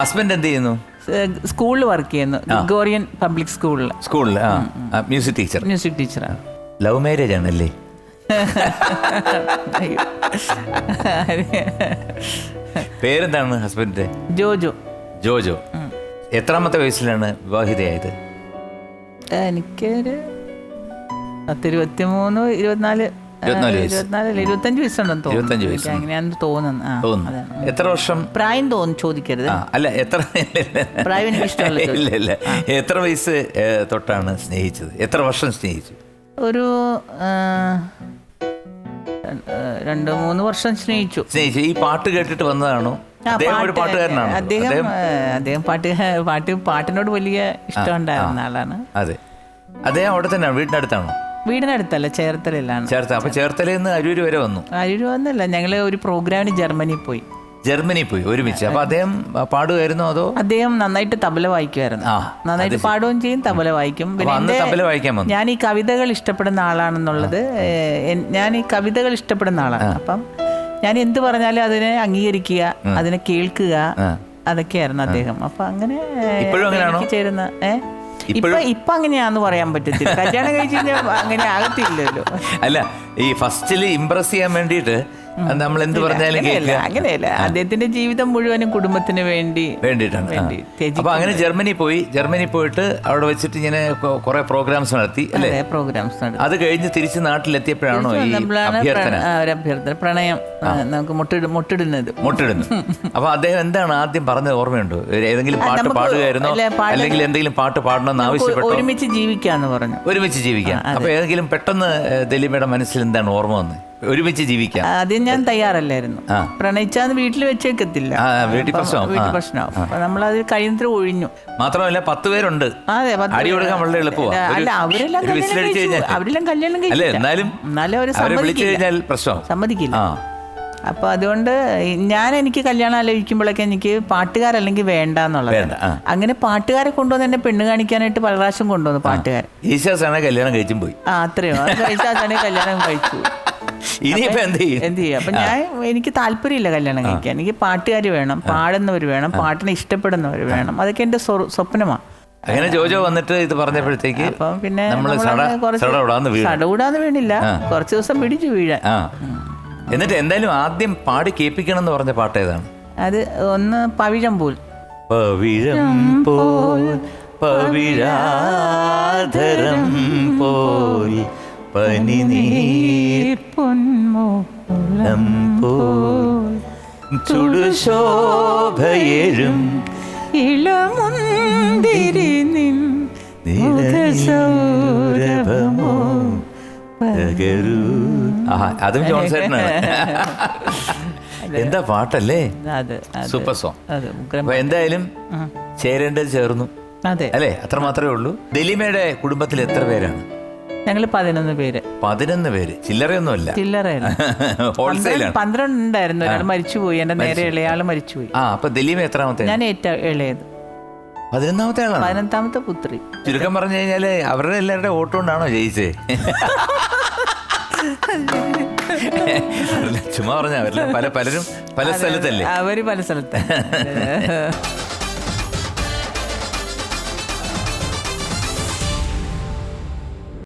Husband എന്ത് ചെയ്യുന്നു? സ്കൂളിൽ വർക്ക് ചെയ്യുന്നു, ഗ്രിഗോറിയൻ പബ്ലിക് സ്കൂളിൽ. Music teacher. മ്യൂസിക് ടീച്ചറാണ്. ലവ് മാരേജ് ആണല്ലേ? പേരെന്താണ് ഹസ്ബൻഡിന്റെ? ജോജോ. ജോജോ. എത്രാമത്തെ വയസ്സിലാണ് വിവാഹിതയായത്? എനിക്കൊരു 23, 24, 25 വയസ്സുണ്ടെന്ന് തോന്നുന്നു. അങ്ങനെയാണെന്ന് തോന്നുന്നു. എത്ര വർഷം പ്രായം ചോദിക്കരുത്. അല്ല, എത്ര പ്രായം എനിക്ക് ഇഷ്ടമല്ല. ഇല്ല. എത്ര വയസ്സ് തൊട്ടാണ് സ്നേഹിച്ചത്? എത്ര വർഷം സ്നേഹിച്ചു? ഒരു 2-3 വർഷം സ്നേഹിച്ചു. ഈ പാട്ട് കേട്ടിട്ട് വന്നതാണോ? അദ്ദേഹം ഒരു പാട്ടുകാരനാണ്. അദ്ദേഹം പാട്ടിനോട് വലിയ ഇഷ്ടം ഉണ്ടായിരുന്ന ആളാണ്. അതെ. അദ്ദേഹം അവിടെ തന്നെയാണ്, വീടിനടുത്താണോ? വീടിനടുത്തല്ല, ചേർത്തലയിലാണ്. അപ്പൊ ചേർത്തലയിൽ നിന്ന് അരൂര് വരെ വന്നു? അരൂര് വന്നല്ല, ഞങ്ങള് ഒരു പ്രോഗ്രാമിന് ജർമ്മനി പോയി ഒരുമിച്ച്. അപ്പൊ അദ്ദേഹം പാടുമായിരുന്നോ അതോ? അദ്ദേഹം നന്നായിട്ട് തബല വായിക്കുമായിരുന്നു. നന്നായിട്ട് പാടുകയും ചെയ്യും, തബല വായിക്കും. പിന്നെ ഞാൻ ഈ കവിതകൾ ഇഷ്ടപ്പെടുന്ന ആളാണെന്നുള്ളത്, ഞാൻ ഈ കവിതകൾ ഇഷ്ടപ്പെടുന്ന ആളാണ്. അപ്പം ഞാൻ എന്ത് പറഞ്ഞാലും അതിനെ അംഗീകരിക്കുക, അതിനെ കേൾക്കുക, അതൊക്കെയായിരുന്നു അദ്ദേഹം. അപ്പൊ അങ്ങനെ ചേരുന്ന ഇപ്പൊ അങ്ങനെയാന്ന് പറയാൻ പറ്റത്തില്ല. കല്യാണം കഴിച്ച് അങ്ങനെ ആകത്തില്ലല്ലോ. അല്ല, ഈ ഫസ്റ്റില് ഇംപ്രസ് ചെയ്യാൻ വേണ്ടിട്ട് നമ്മൾ എന്ത് പറഞ്ഞാലും അങ്ങനെയല്ല. അദ്ദേഹത്തിന്റെ ജീവിതം മുഴുവനും കുടുംബത്തിന് വേണ്ടിയിട്ടാണ്. അപ്പൊ അങ്ങനെ ജർമ്മനി പോയിട്ട് അവിടെ വെച്ചിട്ട് ഇങ്ങനെ കുറെ പ്രോഗ്രാംസ് നടത്തി അല്ലേ? അത് കഴിഞ്ഞ് തിരിച്ച് നാട്ടിലെത്തിയപ്പോഴാണോ ഈ അഭ്യർത്ഥന, പ്രണയം, നമുക്ക് മുട്ടിടുന്നു. അപ്പൊ അദ്ദേഹം എന്താണ് ആദ്യം പറഞ്ഞത് ഓർമ്മയുണ്ടോ? ഏതെങ്കിലും പാട്ട് പാടുകയായിരുന്നോ, അല്ലെങ്കിൽ എന്തെങ്കിലും പാട്ട് പാടണമെന്ന് ആവശ്യപ്പെട്ടോ? ഒരുമിച്ച് ജീവിക്കാന്ന് പറഞ്ഞു. ഒരുമിച്ച് ജീവിക്കാം. അപ്പൊ ഏതെങ്കിലും പെട്ടെന്ന് ദലീമയുടെ മനസ്സിൽ എന്താണ് ഓർമ്മ വന്നത്? ഒരുമിച്ച് ജീവിക്കാം. ആദ്യം ഞാൻ തയ്യാറല്ലായിരുന്നു. പ്രണയിച്ചാന്ന് വീട്ടിൽ വെച്ചേക്കത്തില്ല, വീട്ടിൽ പ്രശ്നമാവും. അപ്പൊ നമ്മളത് കഴിയുന്നത്ര ഒഴിഞ്ഞു. മാത്രമല്ല 10 പേരുണ്ട്. അതെ, അടി കൊടുക്കാൻ വളരെ എളുപ്പമാണ്. അല്ല, അവരെല്ലാം കല്യാണം കഴിച്ചു. എന്നാലും സമ്മതിക്കില്ല. അപ്പൊ അതുകൊണ്ട് എനിക്ക് കല്യാണം ആലോചിക്കുമ്പോഴൊക്കെ എനിക്ക് പാട്ടുകാരല്ലെങ്കിൽ വേണ്ട എന്നുള്ളത്. അങ്ങനെ പാട്ടുകാരെ കൊണ്ടുവന്ന് എന്നെ പെണ്ണ് കാണിക്കാനായിട്ട് പല പ്രാവശ്യം കൊണ്ടുവന്നു പാട്ടുകാർ. കല്യാണം കഴിച്ചും പോയി. അത്രയോ കല്യാണം കഴിച്ചു. എന്ത് ചെയ്യും? അപ്പൊ എനിക്ക് താല്പര്യമില്ല കല്യാണം കഴിക്കാൻ. എനിക്ക് പാട്ടുകാർ വേണം, പാടുന്നവർ വേണം, പാട്ടിനെ ഇഷ്ടപ്പെടുന്നവർ വേണം. അതൊക്കെ എന്റെ സ്വപ്നമാണ്. അങ്ങനെ ജോജോ വന്നിട്ട് ഇത് പറഞ്ഞപ്പോഴത്തേക്ക് അപ്പം പിന്നെ സടകൂടാന്ന് വീണില്ല, കുറച്ച് ദിവസം പിടിച്ചു വീഴാൻ. എന്നിട്ട് എന്തായാലും ആദ്യം പാടി കേൾപ്പിക്കണം എന്ന് പറഞ്ഞ പാട്ട് ഏതാണ്? അത് ഒന്ന് പവിഴം പോൽ. പവിഴാധരം പോൽ പനിനീർ പൊന്മുളം പോൽ ചുടുശോഭയേഴും ഇളമുന്തിരി നിൻ സൗരഭമോ പകരൂ. അതും ജോൺസേട്ടനാണ്. എന്താ പാട്ടല്ലേ, സൂപ്പർ സോങ്. അപ്പൊ എന്തായാലും ചേരേണ്ടത് ചേർന്നു അല്ലേ? അത്ര മാത്രമേ ഉള്ളൂ. ദലീമയുടെ കുടുംബത്തിൽ എത്ര പേരാണ്? ഞങ്ങള് 11 പേര്. 11 പേര്. ചില്ലറയൊന്നുമല്ല. 12 ഉണ്ടായിരുന്നു. ഒരാൾ മരിച്ചുപോയി, എന്റെ നേരെ ഇളയാള് മരിച്ചുപോയി. അപ്പൊ ദലീമ എത്രാമത്തെ? ഞാൻ ഏറ്റവും ഇളയത്. 11ാമത്തെ ആളാണ്. 11ാമത്തെ പുത്രി. ചുരുക്കം പറഞ്ഞു കഴിഞ്ഞാല് അവരുടെ എല്ലാവരുടെ വോട്ട് കൊണ്ടാണോ ജയിച്ചേ? ചുമ്മാ പറഞ്ഞ പലരും പല സ്ഥലത്തല്ലേ? അവര് പല സ്ഥലത്ത്.